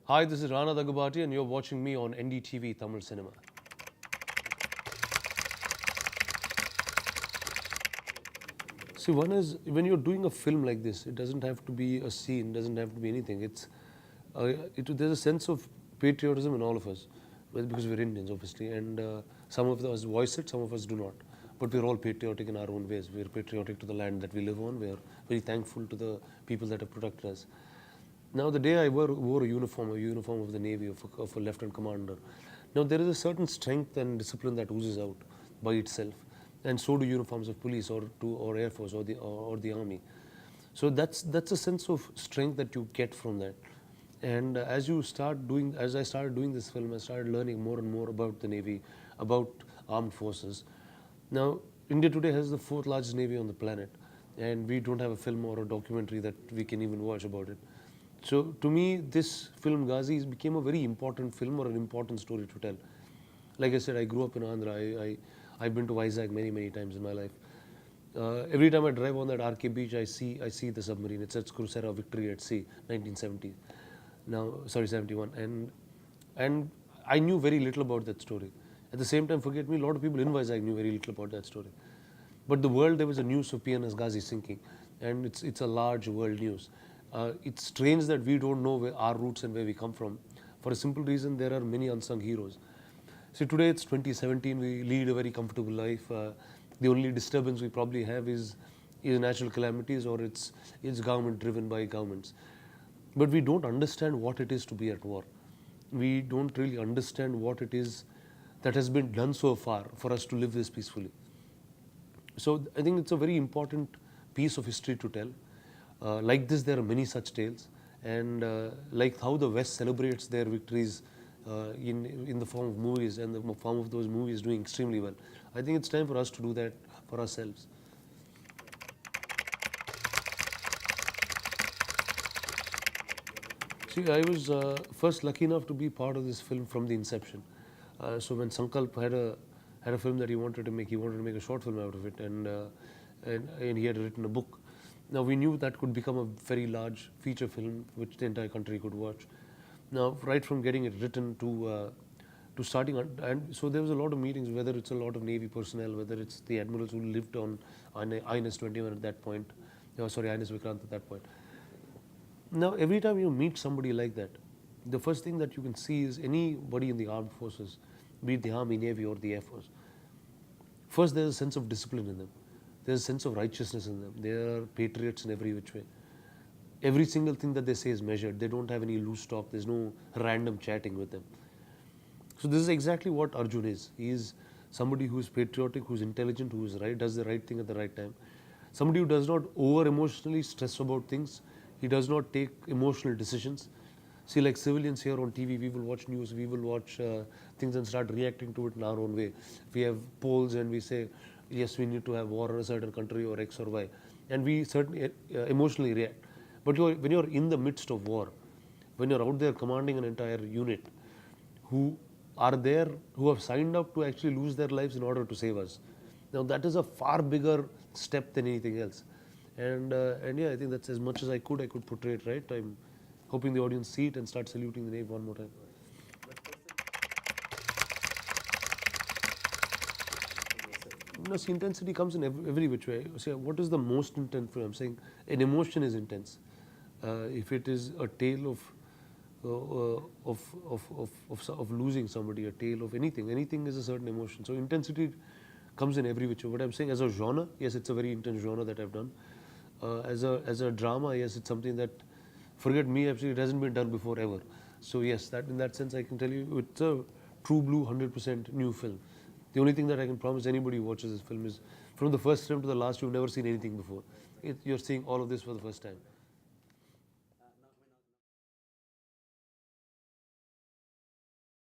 Hi, this is Rana Daggubati and you're watching me on NDTV Tamil Cinema. See, one is when you're doing a film like this, it doesn't have to be a scene, doesn't have to be anything. There's a sense of patriotism in all of us, well, because we're Indians, obviously, and some of us voice it, some of us do not. But we're all patriotic in our own ways. We're patriotic to the land that we live on. We're very thankful to the people that have protected us. Now, the day I wore a uniform of the Navy, of a lieutenant commander, now there is a certain strength and discipline that oozes out by itself, and so do uniforms of police or Air Force or the Army. So that's a sense of strength that you get from that. And as I started doing this film, I started learning more and more about the Navy, about armed forces. Now, India today has the fourth largest Navy on the planet, and we don't have a film or a documentary that we can even watch about it. So to me, this film Ghazi became a very important film or an important story to tell. Like I said, I grew up in Andhra. I've been to Vizag many times in my life. Every time I drive on that RK beach, I see the submarine. It says Crusader Victory at Sea, 1970. Now, sorry, 71. And I knew very little about that story. At the same time, forget me, a lot of people in Vizag knew very little about that story. But the world, there was a news of PNS Ghazi sinking, and it's a large world news. It's strange that we don't know where our roots and where we come from. For a simple reason, there are many unsung heroes. See, today it's 2017. We lead a very comfortable life. The only disturbance we probably have is natural calamities, or it's government driven by governments. But we don't understand what it is to be at war. We don't really understand what it is that has been done so far for us to live this peacefully. So I think it's a very important piece of history to tell. Like this, there are many such tales, and like how the West celebrates their victories in the form of movies, and the form of those movies doing extremely well. I think it's time for us to do that for ourselves. See, I was first lucky enough to be part of this film from the inception. So when Sankalp had a film that he wanted to make a short film out of it, and he had written a book. Now we knew that could become a very large feature film which the entire country could watch. Now, right from getting it written to starting, and so there was a lot of meetings, whether it's a lot of Navy personnel, whether it's the admirals who lived on INS 21 at that point, INS Vikrant at that point. Now, every time you meet somebody like that, the first thing that you can see is anybody in the armed forces, be it the Army, Navy, or the Air Force. First, there's a sense of discipline in them. There's a sense of righteousness in them. They are patriots in every which way. Every single thing that they say is measured. They don't have any loose talk. There's no random chatting with them. So this is exactly what Arjun is. He is somebody who is patriotic, who is intelligent, who is right, does the right thing at the right time. Somebody who does not over-emotionally stress about things. He does not take emotional decisions. See, like civilians here on TV, we will watch news, we will watch things and start reacting to it in our own way. We have polls and we say, yes, we need to have war in a certain country or X or Y. And we certainly emotionally react. But when you're in the midst of war, when you're out there commanding an entire unit who are there, who have signed up to actually lose their lives in order to save us. Now that is a far bigger step than anything else. And yeah, I think that's as much as I could portray it, right? I'm hoping the audience see it and start saluting the Navy one more time. No, see, intensity comes in every which way. See, what is the most intense? I'm saying an emotion is intense. If it is a tale of losing somebody, a tale of anything is a certain emotion. So intensity comes in every which way. What I'm saying, as a genre, yes, it's a very intense genre that I've done. As a drama, yes, it's something that, forget me, actually, it hasn't been done before ever. So yes, that in that sense, I can tell you, it's a true blue 100% new film. The only thing that I can promise anybody who watches this film is, from the first frame to the last, you've never seen anything before. You're seeing all of this for the first time.